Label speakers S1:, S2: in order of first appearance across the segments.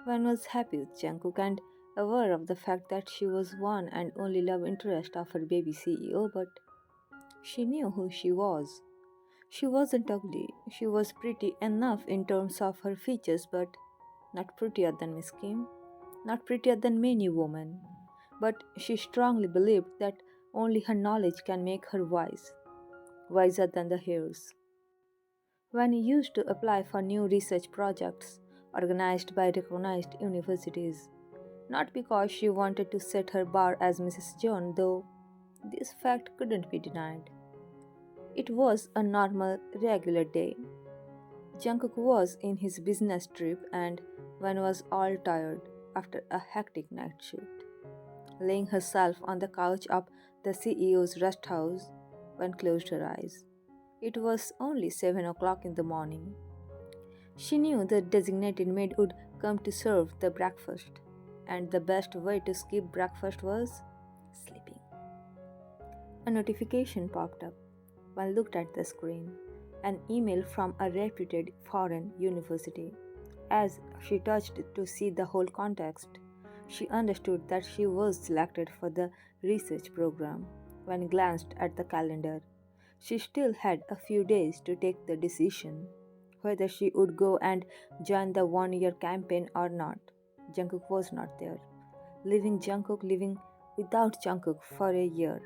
S1: Wan was happy with Jungkook and aware of the fact that she was one and only love interest of her baby CEO, but she knew who she was. She wasn't ugly. She was pretty enough in terms of her features, but not prettier than Miss Kim, not prettier than many women. But she strongly believed that only her knowledge can make her wise, wiser than the hairs. When he used to apply for new research projects organized by recognized universities, not because she wanted to set her bar as Mrs. John, though this fact couldn't be denied. It was a normal, regular day. Jungkook was in his business trip and Wan was all tired after a hectic night shift. Laying herself on the couch of the CEO's rest house, Wan closed her eyes. It was only 7 o'clock in the morning. She knew the designated maid would come to serve the breakfast, and the best way to skip breakfast was sleeping. A notification popped up. One looked at the screen. An email from a reputed foreign university. As she touched to see the whole context, she understood that she was selected for the research program. When glanced at the calendar, she still had a few days to take the decision whether she would go and join the 1 year campaign or not. Jungkook was not there. Living without Jungkook for a year.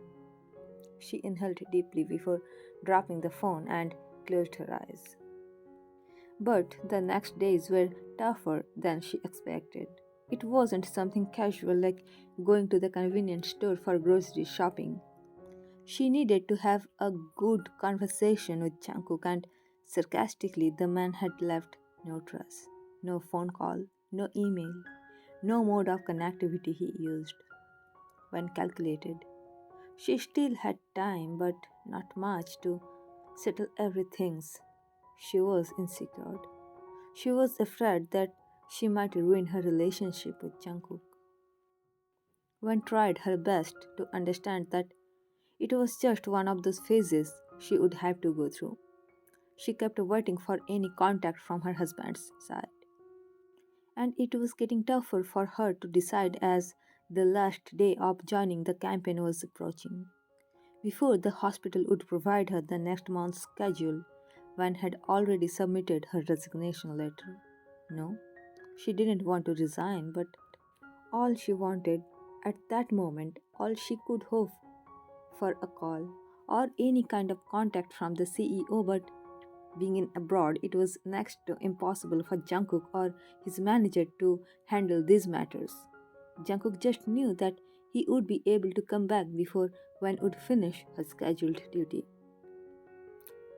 S1: She inhaled deeply before dropping the phone and closed her eyes. But the next days were tougher than she expected. It wasn't something casual like going to the convenience store for grocery shopping. She needed to have a good conversation with Jungkook, and sarcastically, the man had left no trace, no phone call, no email, no mode of connectivity he used. When calculated, she still had time, but not much to settle everything. She was insecure. She was afraid that she might ruin her relationship with Jungkook. One tried her best to understand that it was just one of those phases she would have to go through. She kept waiting for any contact from her husband's side, and it was getting tougher for her to decide as the last day of joining the campaign was approaching. Before the hospital would provide her the next month's schedule, Van had already submitted her resignation letter. No, she didn't want to resign, but all she wanted at that moment, all she could hope for a call or any kind of contact from the CEO, but being in abroad, it was next to impossible for Jungkook or his manager to handle these matters. Jungkook just knew that he would be able to come back before Wen would finish her scheduled duty.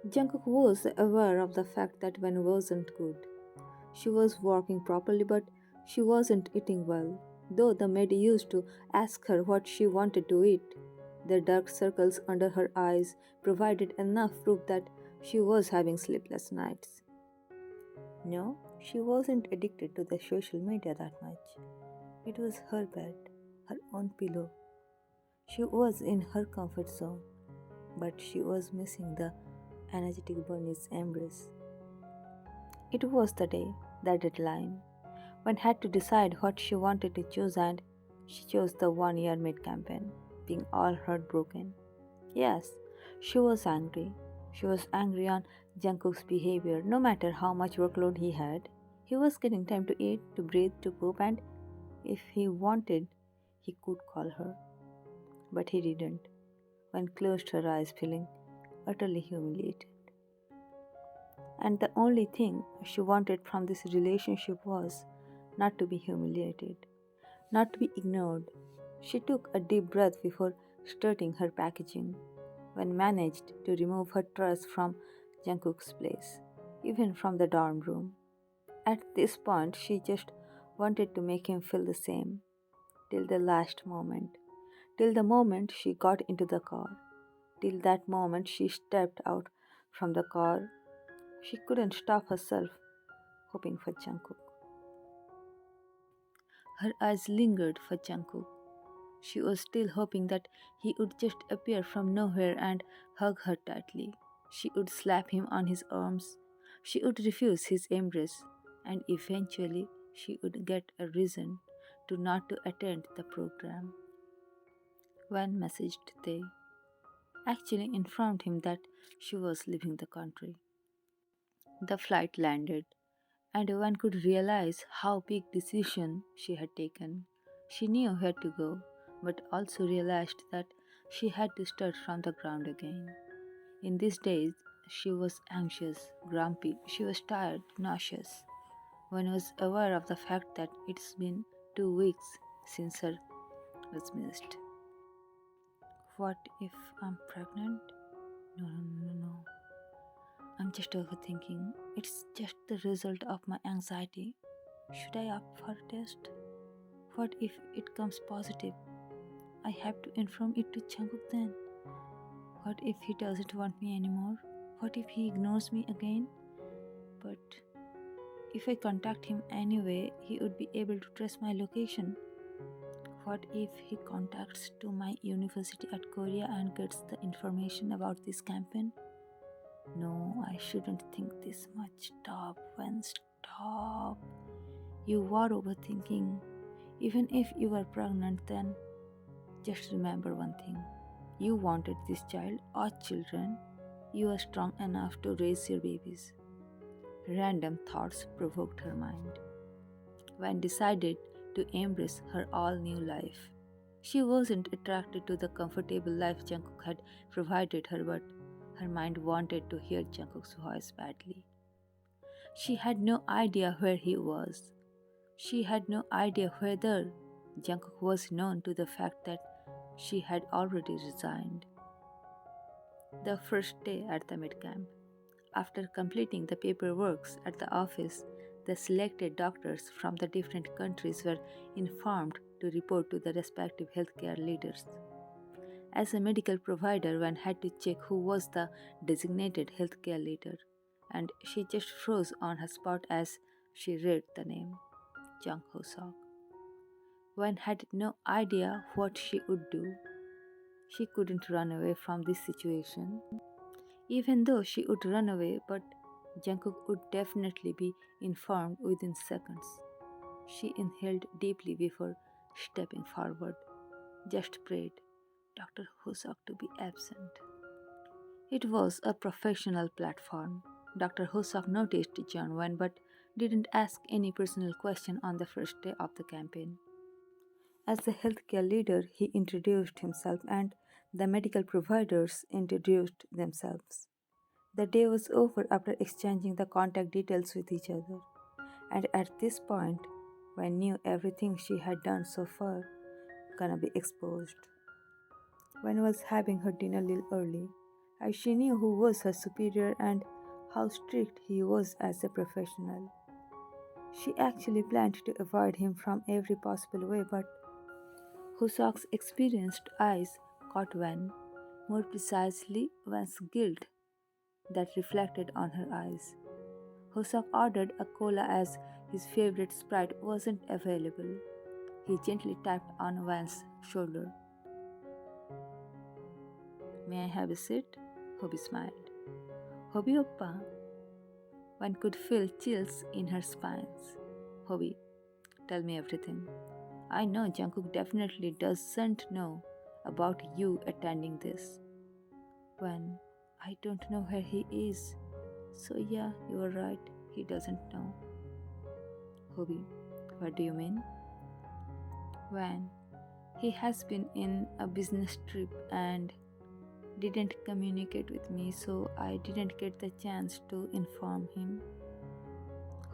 S1: Jungkook was aware of the fact that Wen wasn't good. She was working properly, but she wasn't eating well. Though the maid used to ask her what she wanted to eat, the dark circles under her eyes provided enough proof that she was having sleepless nights. No, she wasn't addicted to the social media that much. It was her bed, her own pillow. She was in her comfort zone, but she was missing the energetic Bernie's embrace. It was the day, the deadline. One had to decide what she wanted to choose, and she chose the 1 year mid campaign, being all heartbroken. Yes, she was angry. She was angry on Jungkook's behavior. No matter how much workload he had, he was getting time to eat, to breathe, to poop, and if he wanted, he could call her. But he didn't. When closed her eyes, feeling utterly humiliated. And the only thing she wanted from this relationship was not to be humiliated, not to be ignored. She took a deep breath before starting her packaging, when managed to remove her trust from Jungkook's place, even from the dorm room. At this point, she just wanted to make him feel the same, till the last moment, till the moment she got into the car, till that moment she stepped out from the car. She couldn't stop herself hoping for Jungkook. Her eyes lingered for Jungkook. She was still hoping that he would just appear from nowhere and hug her tightly. She would slap him on his arms. She would refuse his embrace. And eventually, she would get a reason to not to attend the program. When messaged they actually informed him that she was leaving the country. The flight landed, and one could realize how big decision she had taken. She knew where to go, but also realized that she had to start from the ground again. In these days, she was anxious, grumpy, she was tired, nauseous. One was aware of the fact that it's been 2 weeks since her was missed. What if I'm pregnant? No, no, no, no, no. I'm just overthinking. It's just the result of my anxiety. Should I opt for a test? What if it comes positive? I have to inform it to Jungkook then. What if he doesn't want me anymore? What if he ignores me again? But if I contact him anyway, he would be able to trace my location. What if he contacts to my university at Korea and gets the information about this campaign? No, I shouldn't think this much. Stop, when stop. You are overthinking. Even if you are pregnant, then just remember one thing. You wanted this child or children. You are strong enough to raise your babies. Random thoughts provoked her mind. When decided to embrace her all new life. She wasn't attracted to the comfortable life Jungkook had provided her, but her mind wanted to hear Jungkook's voice badly. She had no idea where he was. She had no idea whether Jungkook was known to the fact that she had already resigned. The first day at the midcamp, after completing the paperwork at the office, the selected doctors from the different countries were informed to report to the respective healthcare leaders. As a medical provider, one had to check who was the designated healthcare leader, and she just froze on her spot as she read the name Jung Ho Sok. One had no idea what she would do. She couldn't run away from this situation. Even though she would run away, but Jungkook would definitely be informed within seconds. She inhaled deeply before stepping forward, just prayed Dr. Hosok to be absent. It was a professional platform. Dr. Hosok noticed John Wan but didn't ask any personal question on the first day of the campaign. As the healthcare leader, he introduced himself and the medical providers introduced themselves. The day was over after exchanging the contact details with each other, and at this point, Wen knew everything she had done so far gonna be exposed. Wen was having her dinner a little early, as she knew who was her superior and how strict he was as a professional. She actually planned to avoid him from every possible way, but Husok's experienced eyes caught Wen, more precisely Wen's guilt that reflected on her eyes. Hosok ordered a cola as his favorite Sprite wasn't available. He gently tapped on Van's shoulder. May I have a seat? Hobie smiled. Hobie Oppa. One could feel chills in her spines. Hobie, tell me everything. I know Jungkook definitely doesn't know about you attending this. When I don't know where he is. So yeah, you are right. He doesn't know. Hobie, what do you mean? When he has been in a business trip and didn't communicate with me, so I didn't get the chance to inform him.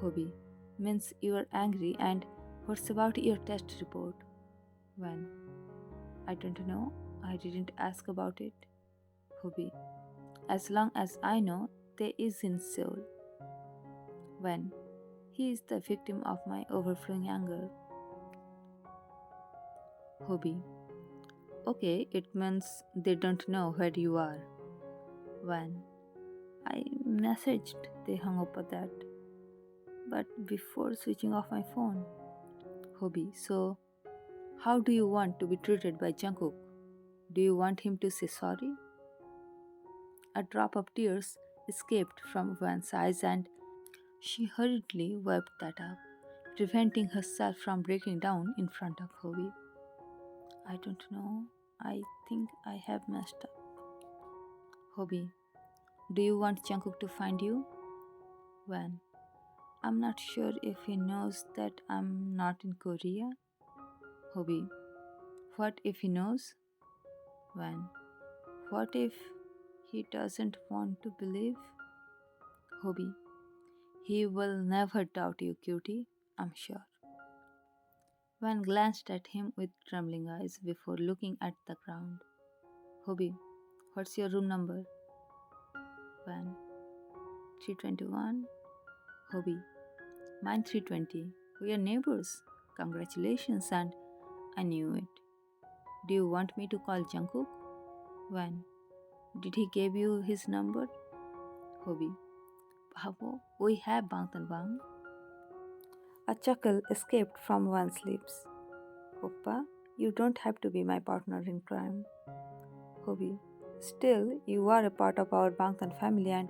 S1: Hobie, means you are angry, and what's about your test report? When I don't know, I didn't ask about it. Hobie, as long as I know, there is in Seoul. When he is the victim of my overflowing anger. Hobie, okay, it means they don't know where you are. When I messaged, they hung up at that. But before switching off my phone. Hobie, so how do you want to be treated by Jungkook? Do you want him to say sorry? A drop of tears escaped from Van's eyes and she hurriedly wiped that up. preventing herself from breaking down in front of Hobie. I don't know. I think I have messed up. Hobie, do you want Jungkook to find you? When? I'm not sure if he knows that I'm not in Korea. Hobie, what if he knows? When? What if he doesn't want to believe? Hobie, he will never doubt you, cutie, I'm sure. Van glanced at him with trembling eyes before looking at the ground. Hobie, what's your room number? Van, 321. Hobie, mine 320. We are neighbors. Congratulations, and I knew it. Do you want me to call Jungkook? Van, did he give you his number? Hobie, Bhavo, we have Bangtan Bang. A chuckle escaped from Van's lips. Oppa, you don't have to be my partner in crime. Hobie, still, you are a part of our Bangtan family and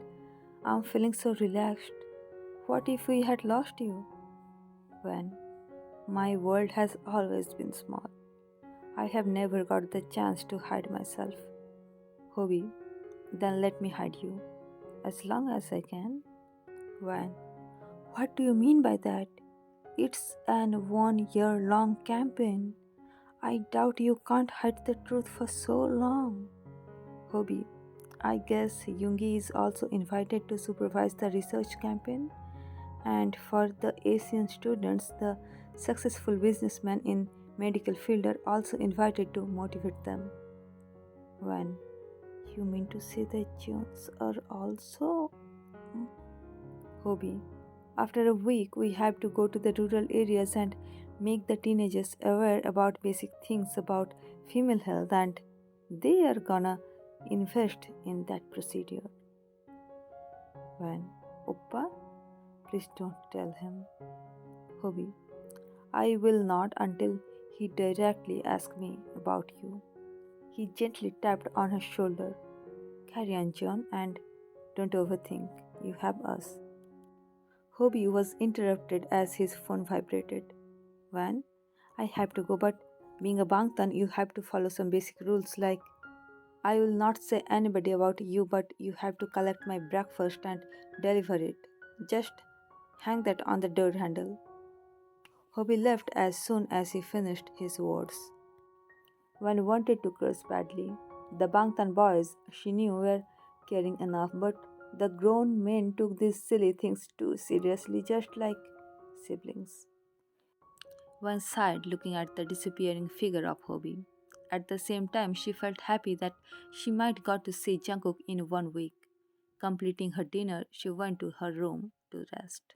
S1: I'm feeling so relaxed. What if we had lost you? When my world has always been small. I have never got the chance to hide myself. Hobie, then let me hide you. As long as I can. When? What do you mean by that? It's an 1 year long campaign. I doubt you can't hide the truth for so long. Hobie, I guess Yoongi is also invited to supervise the research campaign. And for the Asian students, the successful businessmen in medical field are also invited to motivate them. When you mean to say the Jones are also Hobie. After a week, we have to go to the rural areas and make the teenagers aware about basic things about female health, and they are gonna invest in that procedure. When Oppa, please don't tell him. Hobie, I will not until he directly asks me about you. He gently tapped on her shoulder. Carry on, John, and don't overthink. You have us. Hobie was interrupted as his phone vibrated. Van, I have to go, but being a Bangtan, you have to follow some basic rules like I will not say anybody about you, but you have to collect my breakfast and deliver it. Just hang that on the door handle. Hobie left as soon as he finished his words. Van wanted to curse badly. The Bangtan boys, she knew, were caring enough, but the grown men took these silly things too seriously, just like siblings. One sighed, looking at the disappearing figure of Hobie. At the same time, she felt happy that she might got to see Jungkook in 1 week. Completing her dinner, she went to her room to rest.